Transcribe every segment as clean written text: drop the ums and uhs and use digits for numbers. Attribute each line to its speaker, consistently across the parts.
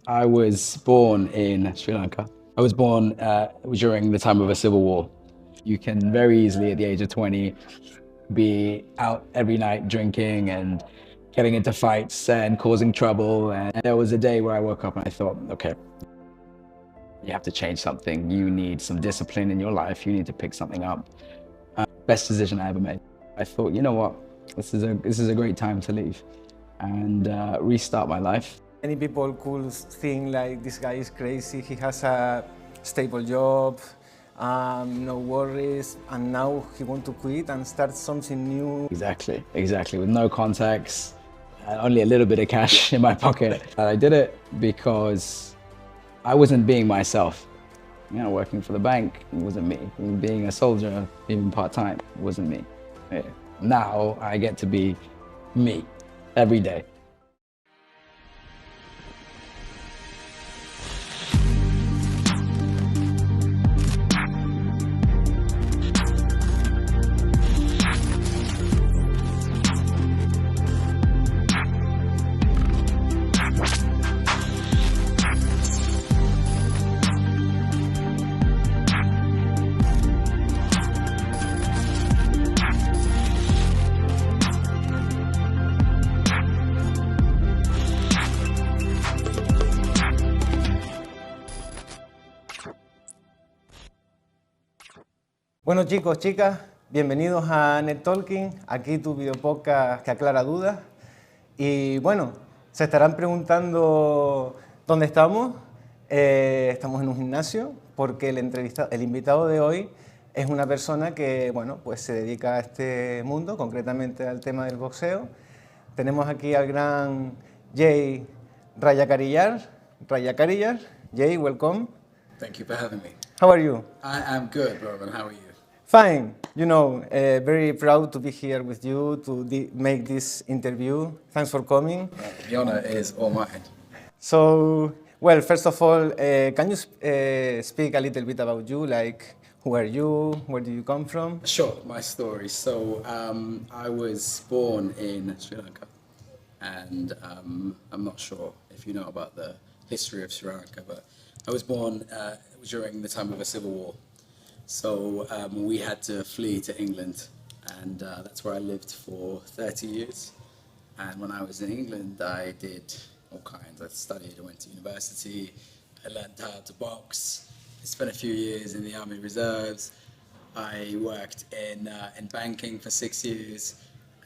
Speaker 1: I was born in Sri Lanka. I was born during the time of a civil war. You can very easily, at the age of 20, be out every night drinking and getting into fights and causing trouble. And there was a day where I woke up and I thought, okay, you have to change something. You need some discipline in your life. You need to pick something up. Best decision I ever made. I thought, you know what, this is a great time to leave and restart my life.
Speaker 2: Many people could think like this guy is crazy, he has a stable job, no worries, and now he wants to quit and start something new.
Speaker 1: Exactly. With no contacts, only a little bit of cash in my pocket. I did it because I wasn't being myself. You know, working for the bank, it wasn't me. Being a soldier, even part-time, it wasn't me. Yeah. Now I get to be me every day.
Speaker 2: Bueno chicos, chicas, bienvenidos a Net Talking, aquí tu video podcast que aclara dudas. Y bueno, se estarán preguntando dónde estamos. Estamos en un gimnasio porque el invitado de hoy es una persona que bueno, pues se dedica a este mundo, concretamente al tema del boxeo. Tenemos aquí al gran Jay Rajakariyar. Jay, welcome.
Speaker 1: Thank you for having me.
Speaker 2: How are you?
Speaker 1: I am good, Robin. How are you?
Speaker 2: Fine. You know, very proud to be here with you to make this interview. Thanks for coming.
Speaker 1: The honor is all mine.
Speaker 2: So, well, first of all, can you speak a little bit about you? Like, who are you? Where do you come from?
Speaker 1: Sure, my story. So I was born in Sri Lanka, and I'm not sure if you know about the history of Sri Lanka, but I was born during the time of a civil war. So we had to flee to England, and that's where I lived for 30 years. And when I was in England, I did all kinds. I studied, I went to university, I learned how to box. I spent a few years in the Army Reserves. I worked in banking for 6 years,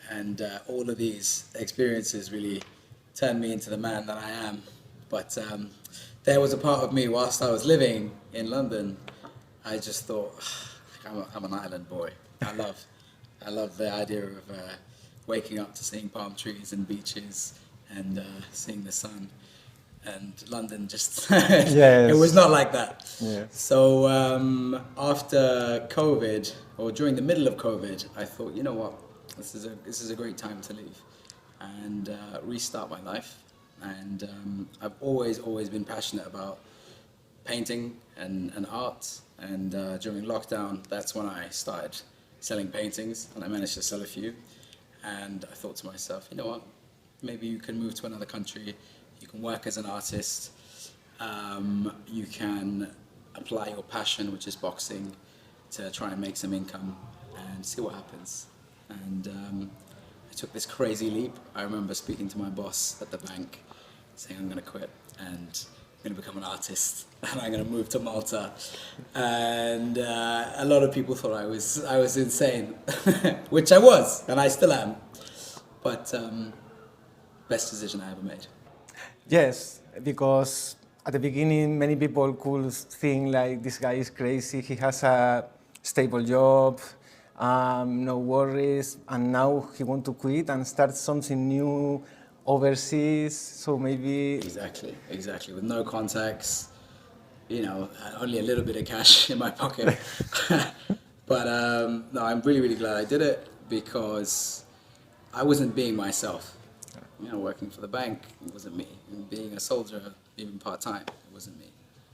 Speaker 1: and all of these experiences really turned me into the man that I am. But there was a part of me whilst I was living in London, I just thought, I'm an island boy. I love the idea of waking up to seeing palm trees and beaches and seeing the sun. And London just,
Speaker 2: Yes.
Speaker 1: It was not like that.
Speaker 2: Yes.
Speaker 1: So after COVID, or during the middle of COVID, I thought, you know what, this is a great time to leave and restart my life. And I've always been passionate about painting and art. And during lockdown, that's when I started selling paintings, and I managed to sell a few. And I thought to myself, you know what, maybe you can move to another country, you can work as an artist, you can apply your passion, which is boxing, to try and make some income and see what happens. And I took this crazy leap. I remember speaking to my boss at the bank, saying I'm going to quit and I'm going to become an artist and I'm going to move to Malta. And a lot of people thought I was insane, which I was, and I still am. But best decision I ever made.
Speaker 2: Yes, because at the beginning, many people could think like this guy is crazy. He has a stable job, no worries, and now he wants to quit and start something new overseas. So maybe
Speaker 1: Exactly. With no contacts, you know, only a little bit of cash in my pocket. But no, I'm really glad I did it because I wasn't being myself. You know, working for the bank, it wasn't me. And being a soldier, even part-time, it wasn't me.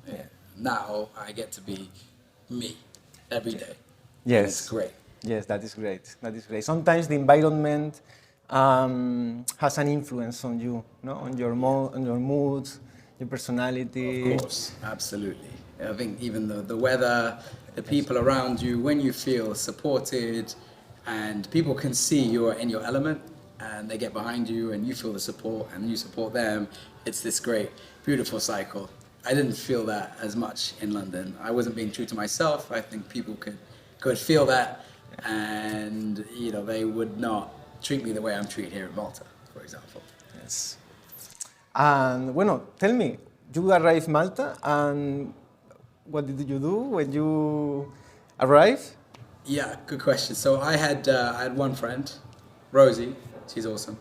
Speaker 1: Yeah. Now I get to be me every day.
Speaker 2: yes,
Speaker 1: And it's great.
Speaker 2: Yes, that is great. That is great. Sometimes the environment has an influence on you, no? On your mood, your personality.
Speaker 1: Of course, absolutely. I think even the weather, the people around you, when you feel supported and people can see you're in your element and they get behind you and you feel the support and you support them, it's this great, beautiful cycle. I didn't feel that as much in London. I wasn't being true to myself. I think people could feel that and, you know, they would not treat me the way I'm treated here in Malta, for example.
Speaker 2: Yes. And bueno, tell me, you arrived Malta, and what did you do when you arrived?
Speaker 1: Yeah, good question. So I had one friend, Rosie. She's awesome.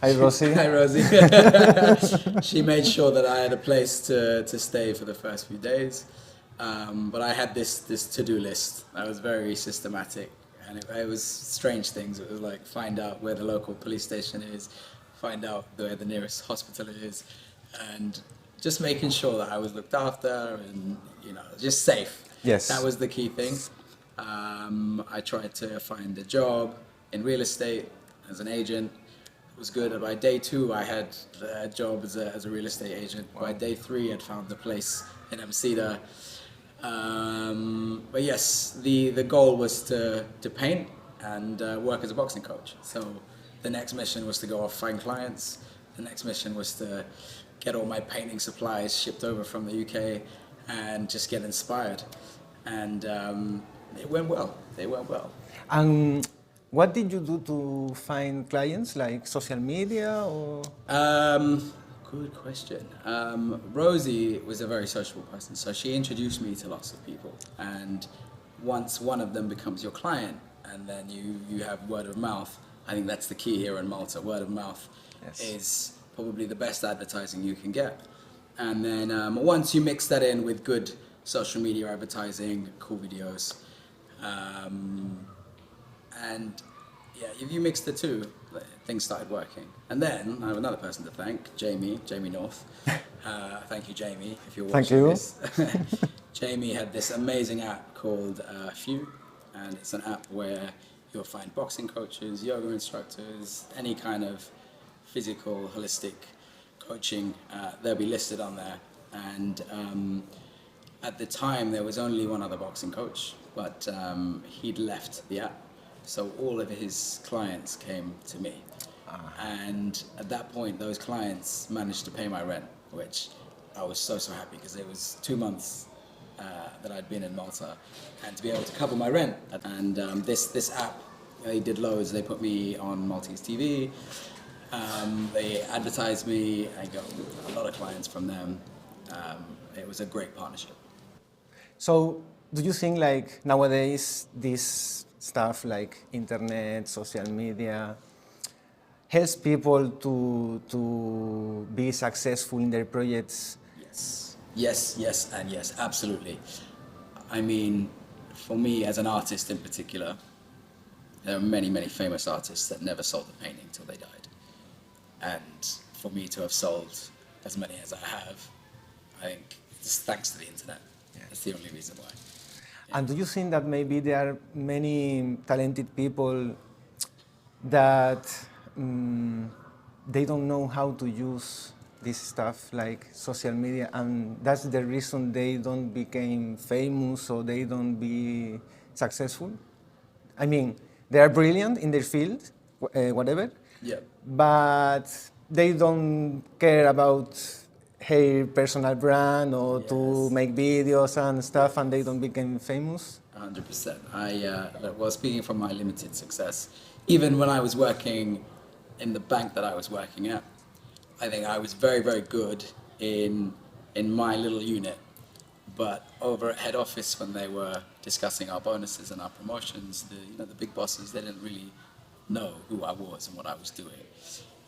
Speaker 2: Hi, Rosie.
Speaker 1: Hi, Rosie. She made sure that I had a place to stay for the first few days. But I had this to-do list. I was very systematic, and it was strange things. It was like find out where the local police station is, find out where the nearest hospital is, and just making sure that I was looked after and, you know, just safe.
Speaker 2: Yes.
Speaker 1: That was the key thing. I tried to find a job in real estate as an agent. It was good. By day 2, I had a job as a real estate agent. By day 3, I'd found the place in Amsterdam. But yes, the goal was to paint and work as a boxing coach. So the next mission was to go off find clients. The next mission was to get all my painting supplies shipped over from the UK and just get inspired. And it went well. They went well.
Speaker 2: And what did you do to find clients, like social media or?
Speaker 1: Good question. Rosie was a very sociable person, so she introduced me to lots of people. And once one of them becomes your client, and then you have word of mouth, I think that's the key here in Malta. Word of mouth is probably the best advertising you can get. And then once you mix that in with good social media advertising, cool videos, and yeah, if you mix the two, things started working. And then I have another person to thank, Jamie North. Thank you, Jamie, if you're watching this. Jamie had this amazing app called Few, and it's an app where you'll find boxing coaches, yoga instructors, any kind of physical, holistic coaching. They'll be listed on there. And at the time, there was only one other boxing coach, but he'd left the app. So all of his clients came to me. And at that point, those clients managed to pay my rent, which I was so happy because it was 2 months that I'd been in Malta, and to be able to cover my rent. And this app, they did loads. They put me on Maltese TV. They advertised me. I got a lot of clients from them. It was a great partnership.
Speaker 2: So, do you think like nowadays this stuff like internet, social media, helps people to be successful in their projects?
Speaker 1: Yes, and yes, absolutely. I mean, for me as an artist in particular, there are many famous artists that never sold a painting till they died. And for me to have sold as many as I have, I think it's thanks to the internet. That's the only reason why.
Speaker 2: And do you think that maybe there are many talented people that they don't know how to use this stuff like social media, and that's the reason they don't become famous or they don't be successful? I mean, they are brilliant in their field, whatever, but they don't care about her personal brand or to make videos and stuff, and they don't become famous?
Speaker 1: 100%. Well, speaking from my limited success, even when I was working in the bank that I was working at, I think I was very good in my little unit. But over at head office, when they were discussing our bonuses and our promotions, the big bosses, they didn't really know who I was and what I was doing.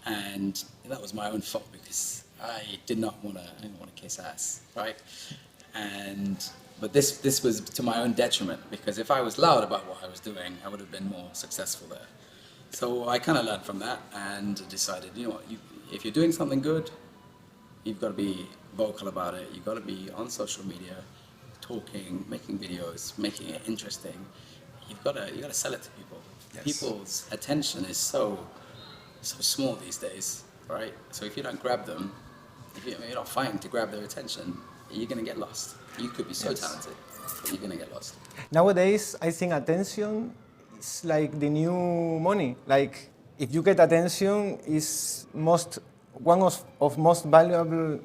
Speaker 1: And that was my own fault because I didn't want to kiss ass, right? But this was to my own detriment, because if I was loud about what I was doing, I would have been more successful there. So I kind of learned from that and decided, you know what, if you're doing something good, you've got to be vocal about it. You've got to be on social media, talking, making videos, making it interesting. You've got to sell it to people. Yes. People's attention is so small these days, right? So if you don't grab them, if you're not fighting to grab their attention, you're going to get lost. You could be so talented, but you're going to get lost.
Speaker 2: Nowadays, I think attention is like the new money. Like if you get attention, is one of most valuable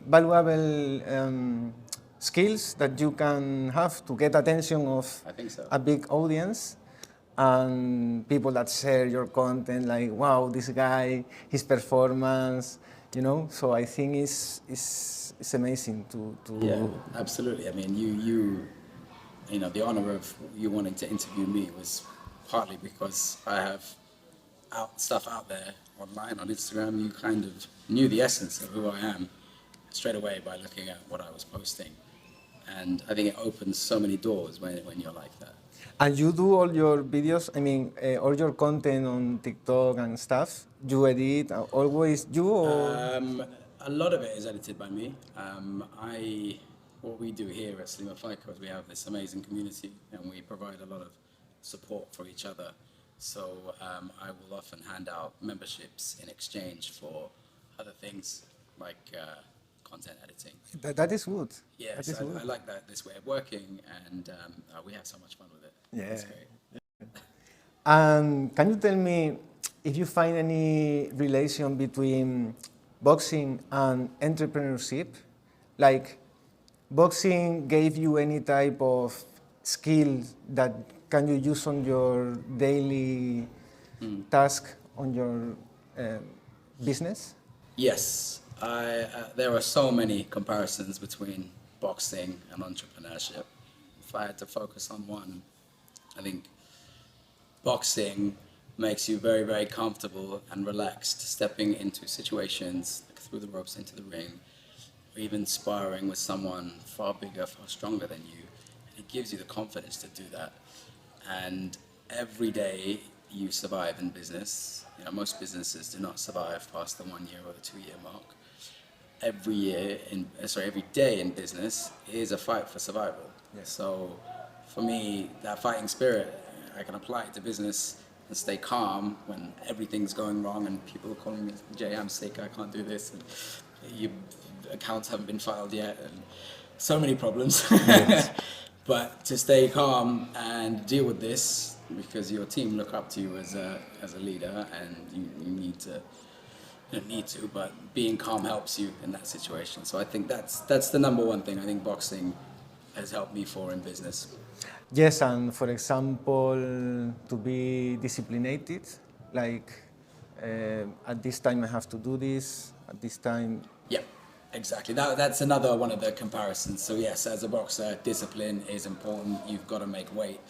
Speaker 2: skills that you can have to get attention of
Speaker 1: I think so.
Speaker 2: a big audience and people that share your content. Like, wow, this guy, his performance, you know. So I think it's amazing to
Speaker 1: Yeah, absolutely. I mean, you know, the honor of you wanting to interview me was partly because I have stuff out there online on Instagram. You kind of knew the essence of who I am straight away by looking at what I was posting. And I think it opens so many doors when you're like that.
Speaker 2: And you do all your videos, I mean, all your content on TikTok and stuff, you edit, always you or?
Speaker 1: A lot of it is edited by me. What we do here at Sliма Fico is we have this amazing community and we provide a lot of support for each other. So I will often hand out memberships in exchange for other things like content editing.
Speaker 2: That is good.
Speaker 1: Yes,
Speaker 2: that is good.
Speaker 1: I like this way of working and we have so much fun with it.
Speaker 2: Yeah.
Speaker 1: It's great.
Speaker 2: And can you tell me if you find any relation between boxing and entrepreneurship? Like, boxing gave you any type of skill that can you use on your daily task on your business?
Speaker 1: Yes, there are so many comparisons between boxing and entrepreneurship. If I had to focus on one, I think boxing makes you very, very comfortable and relaxed stepping into situations like through the ropes into the ring, or even sparring with someone far bigger, far stronger than you. And it gives you the confidence to do that. And every day you survive in business. You know, most businesses do not survive past the 1 year or the 2 year mark. Every day in business is a fight for survival.
Speaker 2: Yes.
Speaker 1: So for me, that fighting spirit, I can apply it to business and stay calm when everything's going wrong and people are calling me, Jay, I'm sick, I can't do this, and your accounts haven't been filed yet, and so many problems. Yes. But to stay calm and deal with this, because your team look up to you as a leader, and you need to. You don't need to, but being calm helps you in that situation. So I think that's the number one thing I think boxing has helped me for in business.
Speaker 2: Yes, and for example, to be disciplined, like at this time I have to do this, at this time.
Speaker 1: Yeah, exactly. That's another one of the comparisons. So yes, as a boxer, discipline is important. You've got to make weight.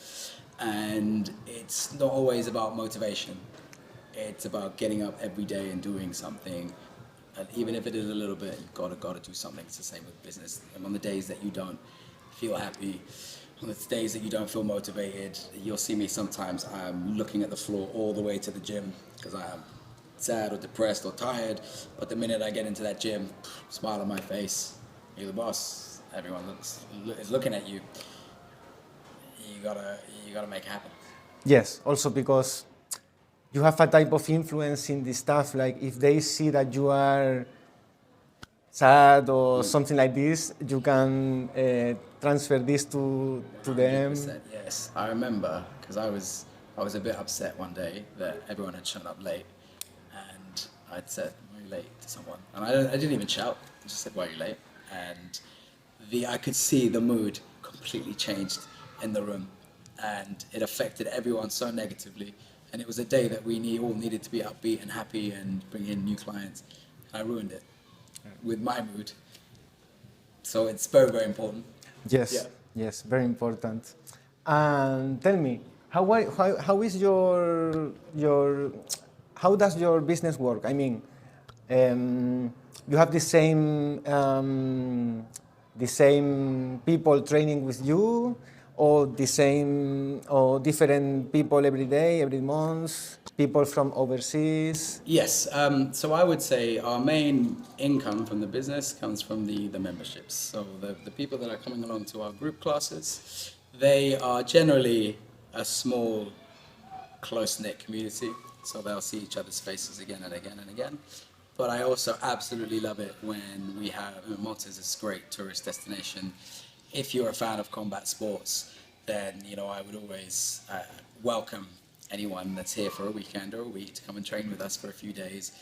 Speaker 1: And it's not always about motivation. It's about getting up every day and doing something. And even if it is a little bit, you've got to do something. It's the same with business. And on the days that you don't feel happy, on the days that you don't feel motivated, you'll see me sometimes, I'm looking at the floor all the way to the gym because I am sad or depressed or tired. But the minute I get into that gym, smile on my face, you're the boss. Everyone is looking at you. You gotta make it happen.
Speaker 2: Yes, also because you have a type of influence in the staff. Like if they see that you are sad or something like this, you can transfer this to them.
Speaker 1: 100%, yes, I remember because I was a bit upset one day that everyone had shown up late, and I'd said, "Why are you late?" to someone, and I didn't even shout. I just said, "Why are you late?" And I could see the mood completely changed in the room, and it affected everyone so negatively. And it was a day that we all needed to be upbeat and happy and bring in new clients. And I ruined it with my mood. So it's very, very important.
Speaker 2: Yes,
Speaker 1: Yeah.
Speaker 2: yes, very important. And tell me, how is how does your business work? I mean, you have the same people training with you, or the same or different people every day, every month, people from overseas?
Speaker 1: Yes, so I would say our main income from the business comes from the memberships. So the people that are coming along to our group classes, they are generally a small, close-knit community. So they'll see each other's faces again and again and again. but I also absolutely love it when we have, Malta is this great tourist destination. If you're a fan of combat sports, then, I would always welcome anyone that's here for a weekend or a week to come and train with us for a few days.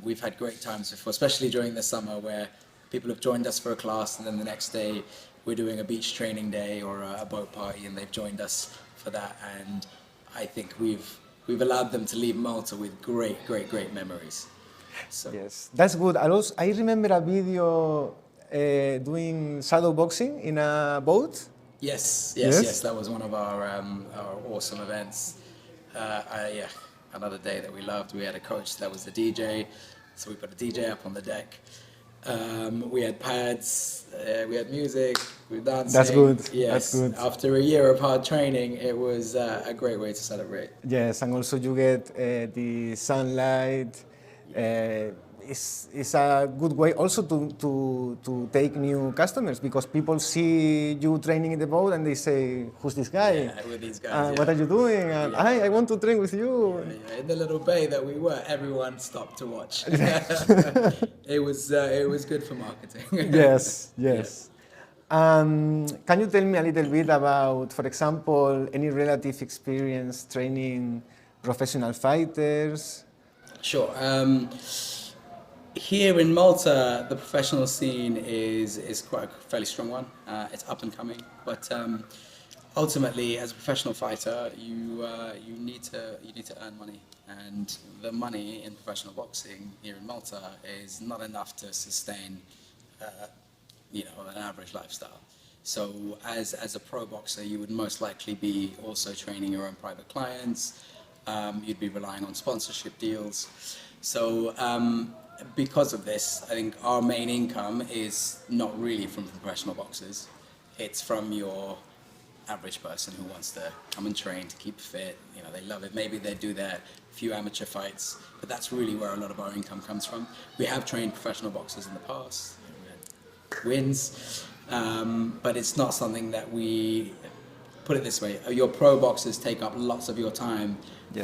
Speaker 1: We've had great times before, especially during the summer, where people have joined us for a class and then the next day we're doing a beach training day or a boat party and they've joined us for that. And I think we've allowed them to leave Malta with great memories. So.
Speaker 2: Yes, that's good. I remember a video doing shadow boxing in a boat.
Speaker 1: Yes. That was one of our awesome events. Another day that we loved. We had a coach that was the DJ, so we put a DJ up on the deck. We had pads, we had music, we were dancing.
Speaker 2: That's good.
Speaker 1: Yes.
Speaker 2: That's good.
Speaker 1: After a year of hard training, it was a great way to celebrate.
Speaker 2: Yes, and also you get the sunlight. It's a good way also to take new customers, because people see you training in the boat and they say, "Who's this guy?
Speaker 1: Yeah, with these guys.
Speaker 2: What are you doing?" And I want to train with you.
Speaker 1: Yeah. In the little bay that we were, everyone stopped to watch. It was good for marketing.
Speaker 2: Yes. Can you tell me a little bit about, for example, any relative experience training professional fighters?
Speaker 1: Sure. Here in Malta, the professional scene is quite a fairly strong one. It's up and coming, but ultimately, as a professional fighter, you need to earn money, and the money in professional boxing here in Malta is not enough to sustain, an average lifestyle. So, as a pro boxer, you would most likely be also training your own private clients. You'd be relying on sponsorship deals. So. Because of this, I think our main income is not really from professional boxers. It's from your average person who wants to come and train to keep fit. They love it. Maybe they do their few amateur fights, but that's really where a lot of our income comes from. We have trained professional boxers in the past. We had wins, but it's not something that we put it this way. Your pro boxers take up lots of your time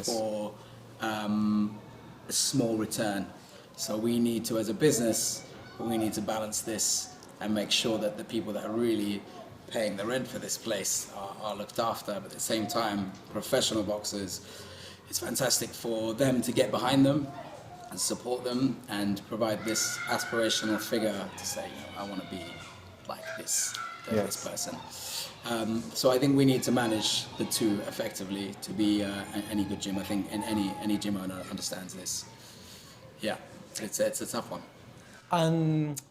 Speaker 1: for a small return. So we need to, as a business, we need to balance this and make sure that the people that are really paying the rent for this place are looked after. But at the same time, professional boxers, it's fantastic for them to get behind them and support them and provide this aspirational figure to say, I want to be like this person. So I think we need to manage the two effectively to be any good gym. I think any gym owner understands this. Yeah. It's a tough one.
Speaker 2: And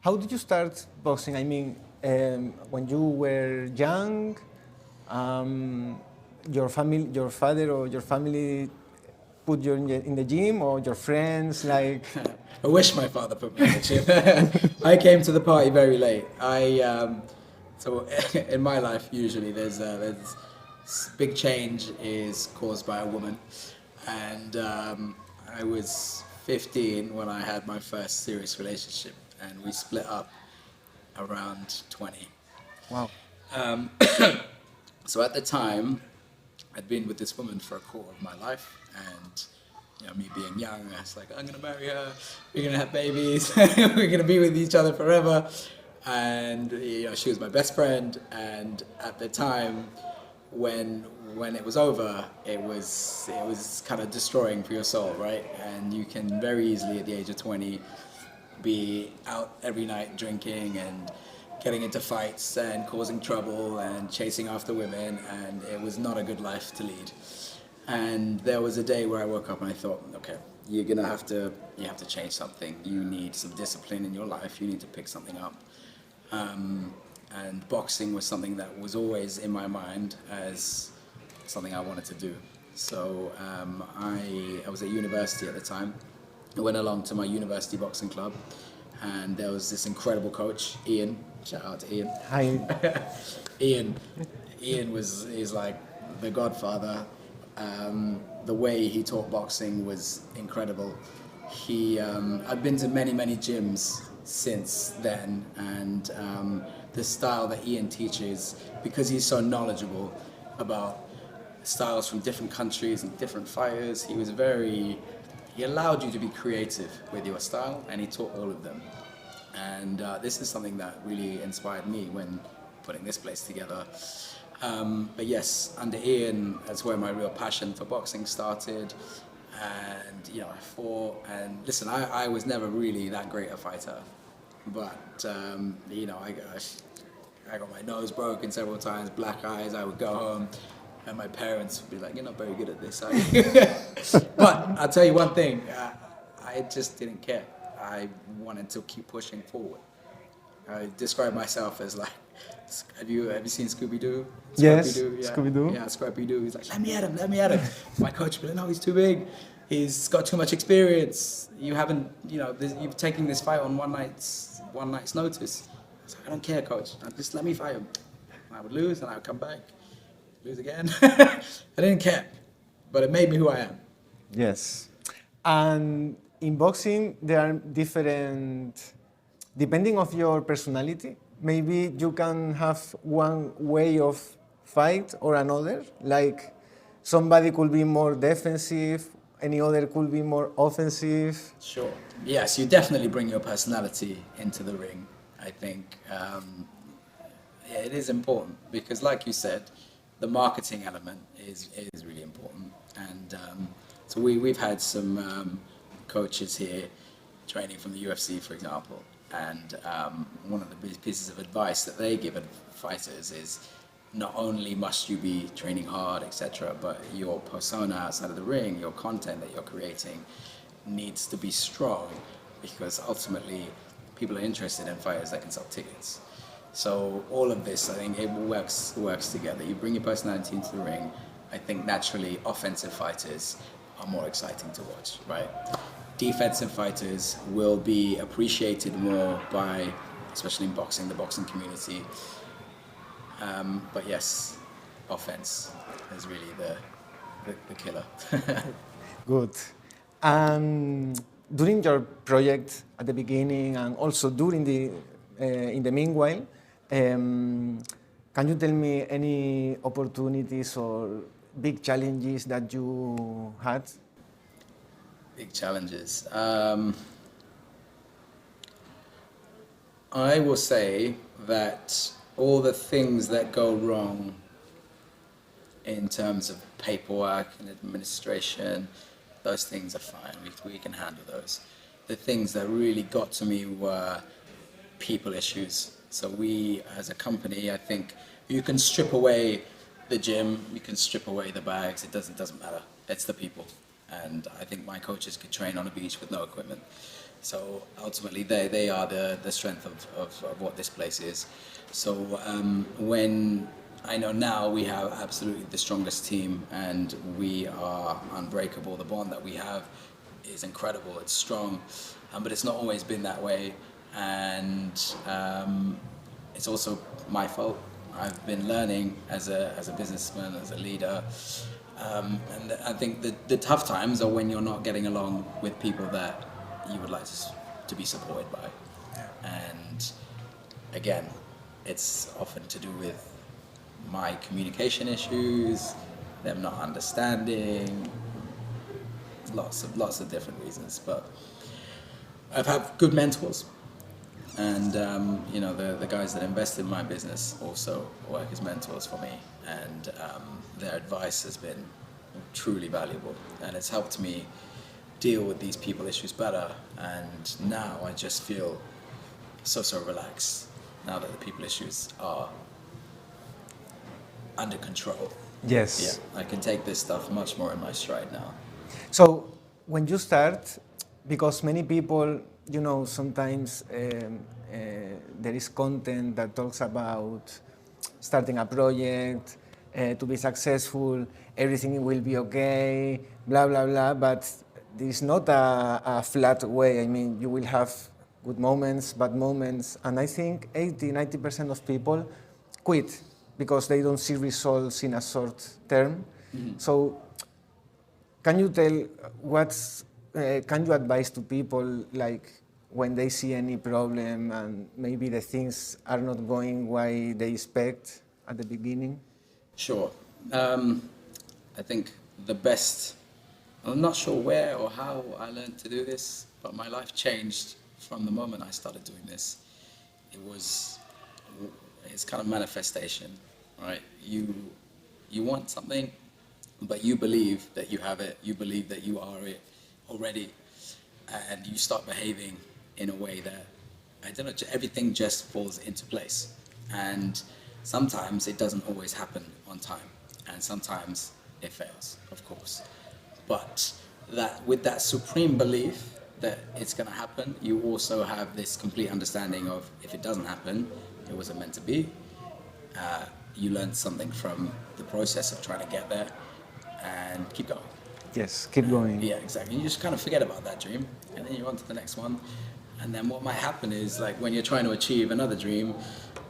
Speaker 2: how did you start boxing? I mean, when you were young, your father or your family put you in the gym, or your friends, like?
Speaker 1: I wish my father put me in the gym. I came to the party very late. So in my life, usually there's big change is caused by a woman, and I was 15 when I had my first serious relationship, and we split up around 20.
Speaker 2: Wow.
Speaker 1: So at the time, I'd been with this woman for a quarter of my life, and me being young, I was like, I'm gonna marry her, we're gonna have babies, we're gonna be with each other forever. And she was my best friend, and at the time, when it was over, it was kind of destroying for your soul, right? And you can very easily, at the age of 20, be out every night drinking and getting into fights and causing trouble and chasing after women, and it was not a good life to lead. And there was a day where I woke up and I thought, okay, you have to change something. You need some discipline in your life. You need to pick something up. And boxing was something that was always in my mind as something I wanted to do. So I was at university at the time. I went along to my university boxing club, and there was this incredible coach, Ian. Shout out to Ian.
Speaker 2: Hi.
Speaker 1: Ian is like the godfather. The way he taught boxing was incredible. I've been to many gyms since then, and the style that Ian teaches, because he's so knowledgeable about styles from different countries and different fighters, he he allowed you to be creative with your style, and he taught all of them. And this is something that really inspired me when putting this place together. But yes, under Ian, that's where my real passion for boxing started. And you know, I fought, and listen, I was never really that great a fighter, but you know, I got my nose broken several times, black eyes. I would go home, and my parents would be like, "You're not very good at this, are you?" But I'll tell you one thing, I just didn't care. I wanted to keep pushing forward. I describe myself as like, have you seen Scooby-Doo?
Speaker 2: Yes,
Speaker 1: Scrappy-Doo, yeah.
Speaker 2: Scooby-Doo.
Speaker 1: Yeah, Scrappy-Doo. He's like, let me at him. My coach would be like, no, he's too big. He's got too much experience. You haven't, you know, you've taken this fight on one night's notice. I was like, I don't care, coach. Just let me fight him. And I would lose, and I would come back, lose again. I didn't care, but it made me who I am.
Speaker 2: Yes. And in boxing, there are different, depending of your personality, maybe you can have one way of fight or another. Like somebody could be more defensive, any other could be more offensive.
Speaker 1: Sure. Yes, you definitely bring your personality into the ring. I think yeah, it is important because, like you said, the marketing element is really important. And so we've had some coaches here training from the UFC, for example. And one of the big pieces of advice that they give fighters is not only must you be training hard, etc., but your persona outside of the ring, your content that you're creating needs to be strong because ultimately people are interested in fighters that can sell tickets. So all of this, I think it works together. You bring your personality into the ring. I think naturally offensive fighters are more exciting to watch, right? Defensive fighters will be appreciated more by, especially in boxing, the boxing community. But yes, offense is really the killer.
Speaker 2: Good. During your project at the beginning and also during the in the meanwhile, can you tell me any opportunities or big challenges that you had?
Speaker 1: Big challenges. I will say that all the things that go wrong in terms of paperwork and administration, those things are fine. We can handle those. The things that really got to me were people issues. So we, as a company, I think you can strip away the gym, you can strip away the bags. It doesn't matter. It's the people. And I think my coaches could train on a beach with no equipment. So ultimately, they are the strength of what this place is. So when I know now we have absolutely the strongest team and we are unbreakable. The bond that we have is incredible. It's strong, but it's not always been that way. And it's also my fault. I've been learning as a businessman, as a leader. And I think the tough times are when you're not getting along with people that you would like to be supported by. And again, it's often to do with my communication issues, them not understanding, lots of different reasons. But I've had good mentors, and you know, the guys that invest in my business also work as mentors for me, and their advice has been truly valuable, and it's helped me deal with these people issues better. And now I just feel so relaxed now that the people issues are under control.
Speaker 2: Yes.
Speaker 1: Yeah, I can take this stuff much more in my stride now.
Speaker 2: So when you start, because many people, you know, sometimes there is content that talks about starting a project, to be successful, everything will be okay, blah, blah, blah, but there is not a flat way. I mean, you will have good moments, bad moments, and I think 80-90% of people quit because they don't see results in a short term. Mm-hmm. So can you tell can you advise to people, like, when they see any problem and maybe the things are not going why they expect at the beginning?
Speaker 1: Sure. I think the best I'm not sure where or how I learned to do this, but my life changed from the moment I started doing this. It's kind of manifestation, right? You want something, but you believe that you have it. You believe that you are it already, and you start behaving in a way that, I don't know, everything just falls into place. And sometimes it doesn't always happen on time, and sometimes it fails, of course. But that with that supreme belief that it's going to happen, you also have this complete understanding of, if it doesn't happen, it wasn't meant to be. You learn something from the process of trying to get there, and keep going.
Speaker 2: Yes, keep going.
Speaker 1: Yeah, exactly. You just kind of forget about that dream, and then you're on to the next one. And then what might happen is, like, when you're trying to achieve another dream,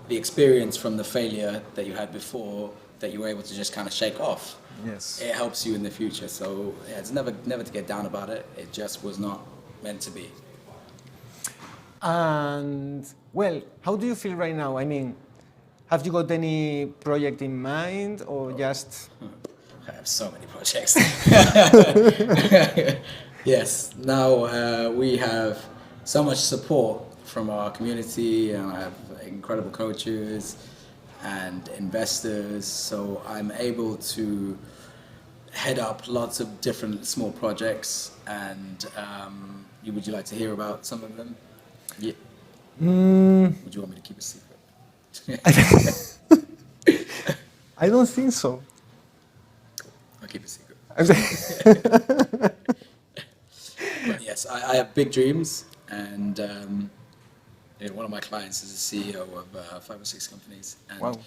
Speaker 1: the experience from the failure that you had before, that you were able to just kind of shake off,
Speaker 2: Yes.
Speaker 1: it helps you in the future. So yeah, it's never to get down about it. It just was not meant to be.
Speaker 2: And well, how do you feel right now? I mean, have you got any project in mind or just?
Speaker 1: I have so many projects. Yes, now we have so much support from our community, and I have incredible coaches and investors, so I'm able to head up lots of different small projects. And would you like to hear about some of them? Yeah. Would you want me to keep a secret?
Speaker 2: I don't think so.
Speaker 1: I'll keep a secret.
Speaker 2: Okay.
Speaker 1: But yes, I have big dreams, and one of my clients is a CEO of 5 or 6 companies, and
Speaker 2: Wow.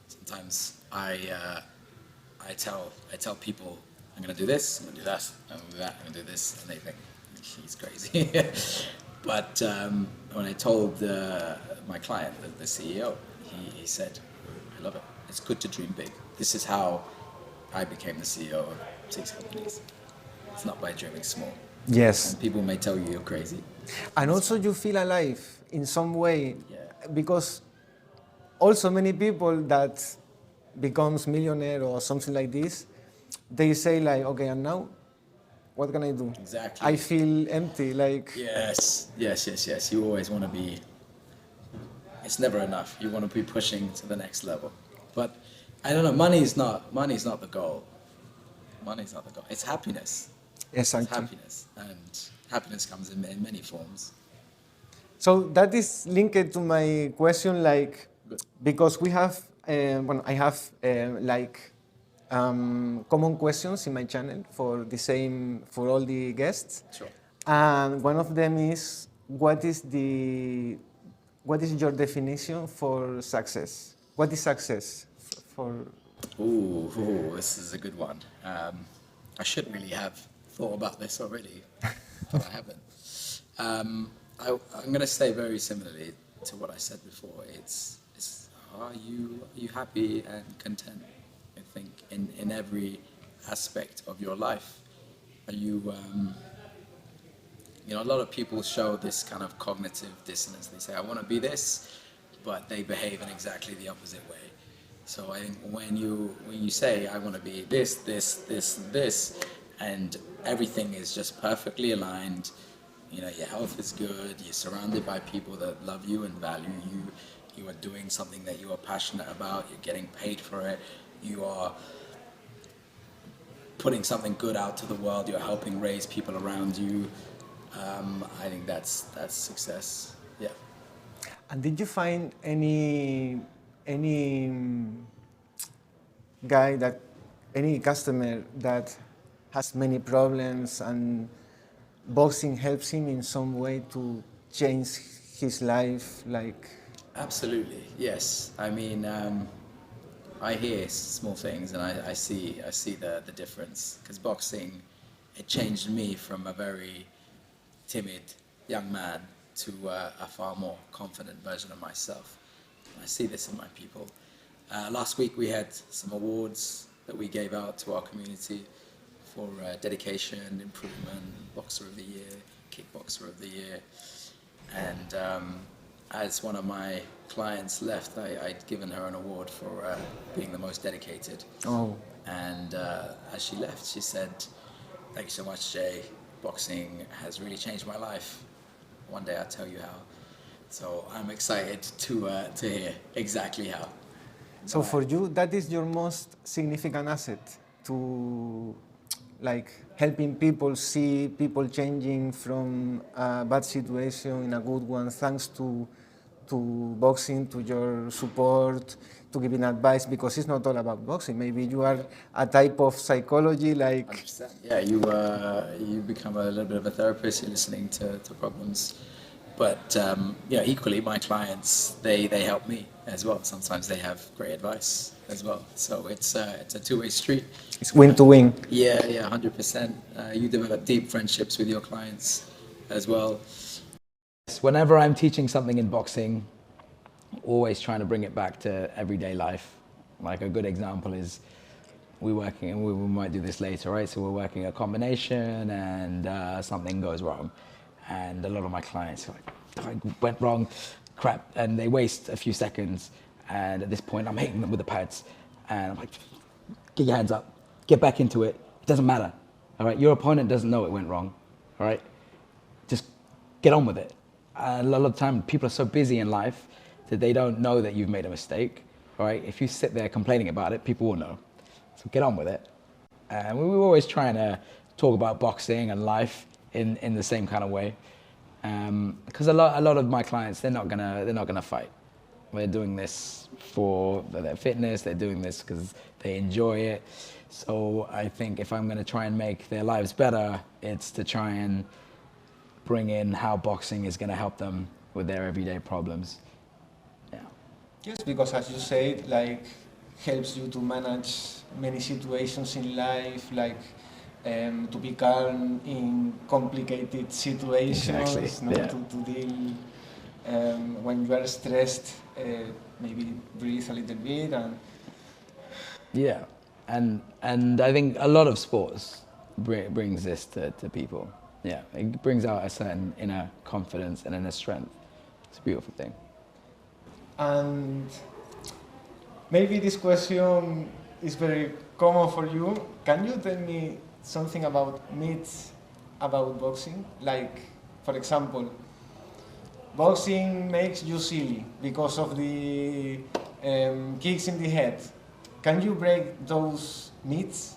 Speaker 1: sometimes I tell people, I'm going to do this, I'm going to do that, I'm going to do that, I'm going to do this, and they think he's crazy. But when I told my client, the CEO, he said, I love it. It's good to dream big. This is how I became the CEO of 6 companies. It's not by dreaming small.
Speaker 2: Yes.
Speaker 1: And people may tell you you're crazy.
Speaker 2: And also you feel alive in some way,
Speaker 1: Yeah.
Speaker 2: because also many people that becomes millionaire or something like this, they say like, okay, and now what can I do?
Speaker 1: Exactly.
Speaker 2: I feel empty, like.
Speaker 1: Yes. You always want to be, it's never enough. You want to be pushing to the next level. But I don't know, money is not the goal. Money is not the goal. It's happiness. It's
Speaker 2: Exactly.
Speaker 1: happiness. And happiness comes in many forms.
Speaker 2: So that is linked to my question, like,
Speaker 1: Good.
Speaker 2: because we have, I have common questions in my channel for all the guests.
Speaker 1: Sure.
Speaker 2: And one of them is, what is your definition for success? What is success for?
Speaker 1: Ooh, this is a good one. I should really have thought about this already, but I haven't. I'm going to say very similarly to what I said before. It's are you happy and content? I think in every aspect of your life. Are you? A lot of people show this kind of cognitive dissonance. They say, I want to be this, but they behave in exactly the opposite way. So I think when you say, I want to be this, and everything is just perfectly aligned, your health is good, you're surrounded by people that love you and value you, you are doing something that you are passionate about, you're getting paid for it, you are putting something good out to the world, you're helping raise people around you. I think that's success. Yeah.
Speaker 2: And did you find any any customer that has many problems and boxing helps him in some way to change his life, like?
Speaker 1: Absolutely, yes. I mean, I hear small things, and I see the difference. Because boxing, it changed me from a very timid young man to a far more confident version of myself. I see this in my people. Last week we had some awards that we gave out to our community for dedication, improvement, boxer of the year, kickboxer of the year. And as one of my clients left, I'd given her an award for being the most dedicated.
Speaker 2: Oh.
Speaker 1: And as she left, she said, Thank you so much, Jay. Boxing has really changed my life. One day I'll tell you how. So I'm excited to hear exactly how.
Speaker 2: So for you, that is your most significant asset to like helping people see people changing from a bad situation in a good one thanks to boxing, to your support, to giving advice, because it's not all about boxing. Maybe you are a type of psychology like
Speaker 1: 100%. Yeah, you become a little bit of a therapist. You're listening to problems, but yeah, equally my clients they help me as well. Sometimes they have great advice as well. So it's a two-way street.
Speaker 2: it's win to win.
Speaker 1: Yeah, 100%. You develop deep friendships with your clients as well. Whenever I'm teaching something in boxing, always trying to bring it back to everyday life. Like a good example is we're working, and we might do this later, right? So we're working a combination and something goes wrong. And a lot of my clients are like, I went wrong, crap, and they waste a few seconds. And at this point, I'm hitting them with the pads. And I'm like, get your hands up, get back into it. It doesn't matter, all right? Your opponent doesn't know it went wrong, all right? Just get on with it. A lot of the time, people are so busy in life that they don't know that you've made a mistake, all right? If you sit there complaining about it, people will know. So get on with it. And we were always trying to talk about boxing and life in the same kind of way, because a lot of my clients they're not gonna fight. They're doing this for their fitness. They're doing this because they enjoy it. So I think if I'm gonna try and make their lives better, it's to try and bring in how boxing is gonna help them with their everyday problems. Yeah.
Speaker 2: Yes, because as you said, like helps you to manage many situations in life, like to be calm in complicated situations,
Speaker 1: Exactly. Yeah.
Speaker 2: to deal when you are stressed, maybe breathe a little bit and
Speaker 1: Yeah, and I think a lot of sports brings this to people. Yeah, it brings out a certain inner confidence and inner strength. It's a beautiful thing.
Speaker 2: And maybe this question is very common for you. Can you tell me something about myths about boxing? Like, for example, boxing makes you silly because of the kicks in the head. Can you break those myths?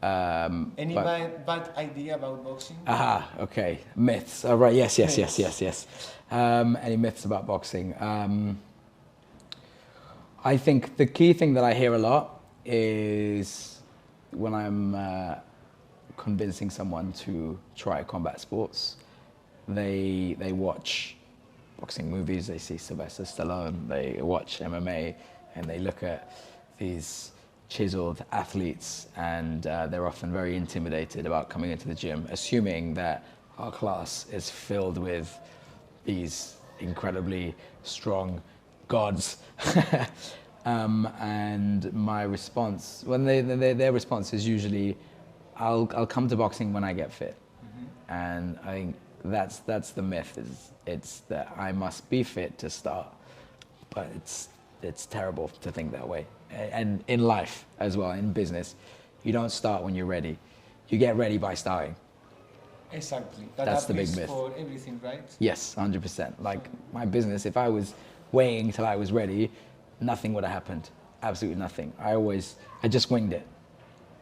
Speaker 2: Any bad idea about boxing?
Speaker 1: Aha, okay. Myths. Oh, right, yes.
Speaker 2: Myths.
Speaker 1: Any myths about boxing? I think the key thing that I hear a lot is when I'm convincing someone to try combat sports, they watch boxing movies, they see Sylvester Stallone, they watch MMA, and they look at these chiseled athletes, and they're often very intimidated about coming into the gym, assuming that our class is filled with these incredibly strong gods. And my response, when their response is usually, I'll come to boxing when I get fit. Mm-hmm. And I think that's the myth, it's that I must be fit to start, but it's terrible to think that way. And in life as well, in business, you don't start when you're ready. You get ready by starting.
Speaker 2: Exactly.
Speaker 1: That's the big myth.
Speaker 2: For everything, right?
Speaker 1: Yes, 100%. Like my business, if I was waiting till I was ready, nothing would have happened. Absolutely nothing. I just winged it.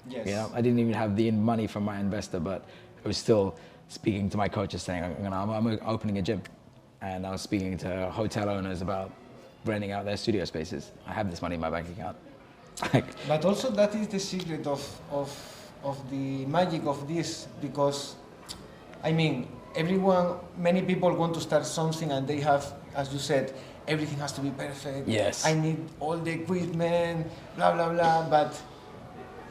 Speaker 2: Yes.
Speaker 1: You know, I didn't even have the money from my investor, but I was still speaking to my coaches saying, I'm opening a gym. And I was speaking to hotel owners about renting out their studio spaces. I have this money in my bank account.
Speaker 2: But also that is the secret of the magic of this, because I mean, many people want to start something and they have, as you said, everything has to be perfect.
Speaker 1: Yes.
Speaker 2: I need all the equipment, blah, blah, blah. But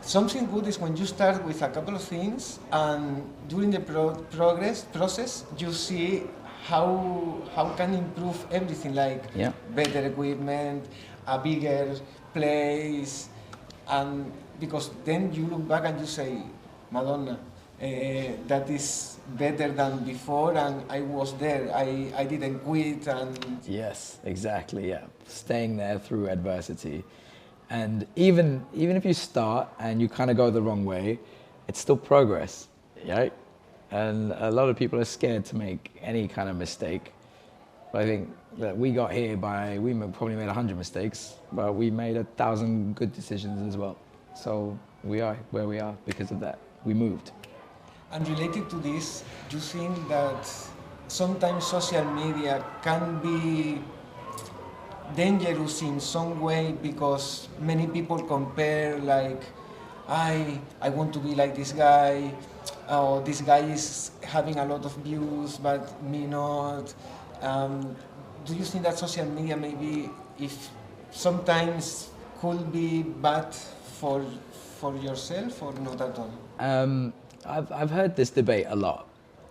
Speaker 2: something good is when you start with a couple of things and during the process, you see how can improve everything, like better equipment, a bigger place, and because then you look back and you say, Madonna, that is better than before, and I was there. I didn't quit, and
Speaker 1: yes, exactly. Yeah, staying there through adversity, and even if you start and you kind of go the wrong way,
Speaker 3: it's still progress, right? And a lot of people are scared to make any kind of mistake. But I think that we got here we probably made 100 mistakes, but we made 1,000 good decisions as well. So we are where we are because of that. We moved.
Speaker 2: And related to this, do you think that sometimes social media can be dangerous in some way because many people compare like, I want to be like this guy, or this guy is having a lot of views but me not. Do you think that social media maybe if sometimes could be bad for yourself or not at all?
Speaker 3: I've heard this debate a lot,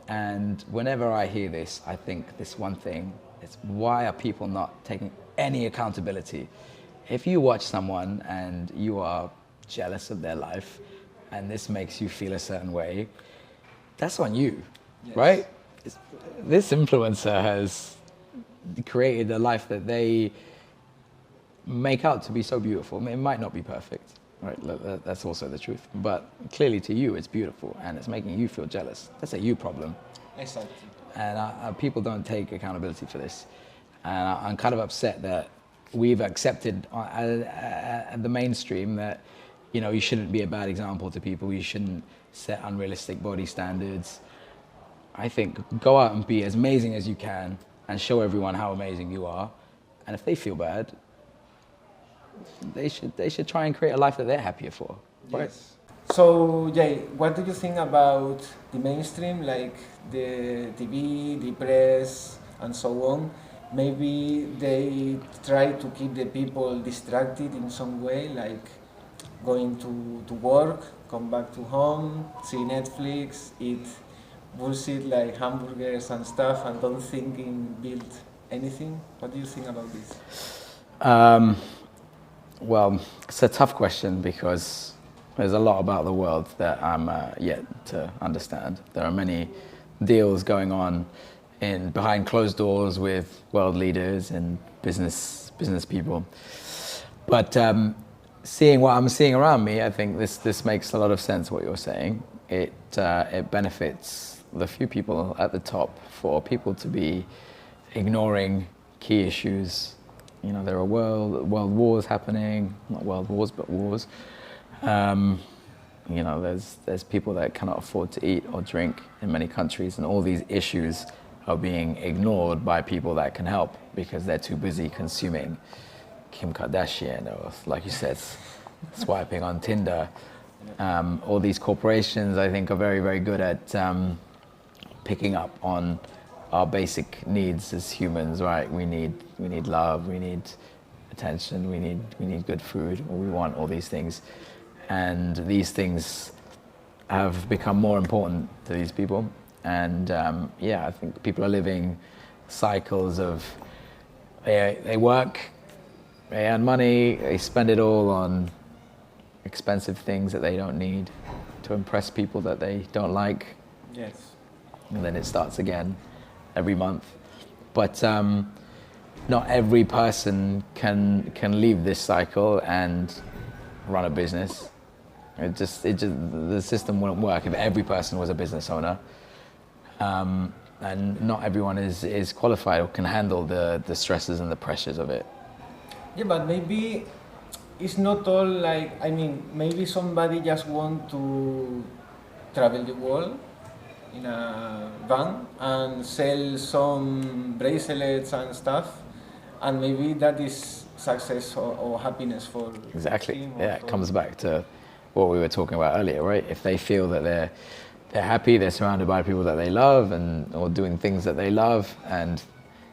Speaker 3: and whenever I hear this, I think this one thing is, why are people not taking any accountability? If you watch someone and you are jealous of their life and this makes you feel a certain way, that's on you, yes. Right? This influencer has created a life that they make out to be so beautiful. I mean, it might not be perfect, right? That's also the truth. But clearly to you, it's beautiful and it's making you feel jealous. That's a you problem.
Speaker 2: Exactly.
Speaker 3: And people don't take accountability for this. And I'm kind of upset that we've accepted the mainstream that, you know, you shouldn't be a bad example to people. You shouldn't set unrealistic body standards. I think go out and be as amazing as you can and show everyone how amazing you are. And if they feel bad, they should try and create a life that they're happier for. Right?
Speaker 2: Yes. So, Jay, what do you think about the mainstream, like the TV, the press, and so on? Maybe they try to keep the people distracted in some way, like going to work, come back to home, see Netflix, eat bullshit like hamburgers and stuff, and don't think in build anything. What do you think about this?
Speaker 3: Well, it's a tough question because there's a lot about the world that I'm yet to understand. There are many deals going on behind closed doors with world leaders and business people. But seeing what I'm seeing around me, I think this makes a lot of sense what you're saying. It benefits the few people at the top for people to be ignoring key issues. You know, there are world wars happening, not world wars, but wars. You know, there's people that cannot afford to eat or drink in many countries, and all these issues are being ignored by people that can help because they're too busy consuming Kim Kardashian or, like you said, swiping on Tinder. All these corporations, I think, are very, very good at picking up on our basic needs as humans, right? We need love, we need attention, we need good food, we want all these things. And these things have become more important to these people. And I think people are living cycles of they work, they earn money, they spend it all on expensive things that they don't need to impress people that they don't like.
Speaker 2: Yes.
Speaker 3: And then it starts again every month. But not every person can leave this cycle and run a business. The system wouldn't work if every person was a business owner. And not everyone is qualified or can handle the stresses and the pressures of it.
Speaker 2: Yeah, but maybe it's not all like, I mean, maybe somebody just want to travel the world in a van and sell some bracelets and stuff, and maybe that is success or happiness for
Speaker 3: exactly.
Speaker 2: him.
Speaker 3: Yeah, it comes back to what we were talking about earlier, right? If they feel that they're happy, they're surrounded by people that they love or doing things that they love, and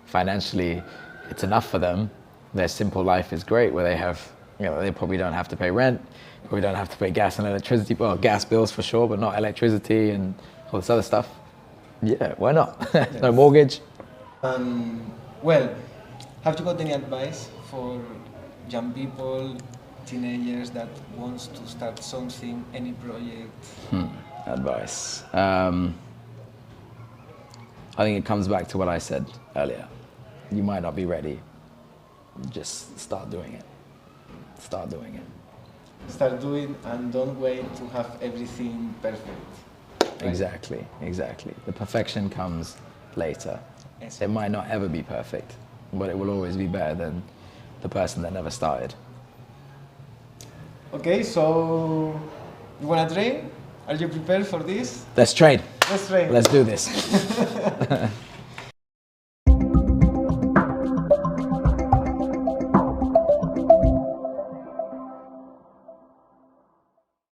Speaker 3: financially it's enough for them, their simple life is great, where they have, you know, they probably don't have to pay rent, probably don't have to pay gas and electricity, well, gas bills for sure, but not electricity and all this other stuff. Yeah, why not?
Speaker 2: Yes.
Speaker 3: No mortgage.
Speaker 2: Well, have you got any advice for young people, teenagers that wants to start something, any project?
Speaker 3: Advice. I think it comes back to what I said earlier. You might not be ready. Just start doing it. Start doing it.
Speaker 2: start doing and don't wait to have everything perfect. Right?
Speaker 3: Exactly. The perfection comes later.
Speaker 2: Exactly.
Speaker 3: It might not ever be perfect, but it will always be better than the person that never started.
Speaker 2: Okay, so you wanna train? Are you prepared for this?
Speaker 3: Let's train.
Speaker 2: Let's train.
Speaker 3: Let's do this.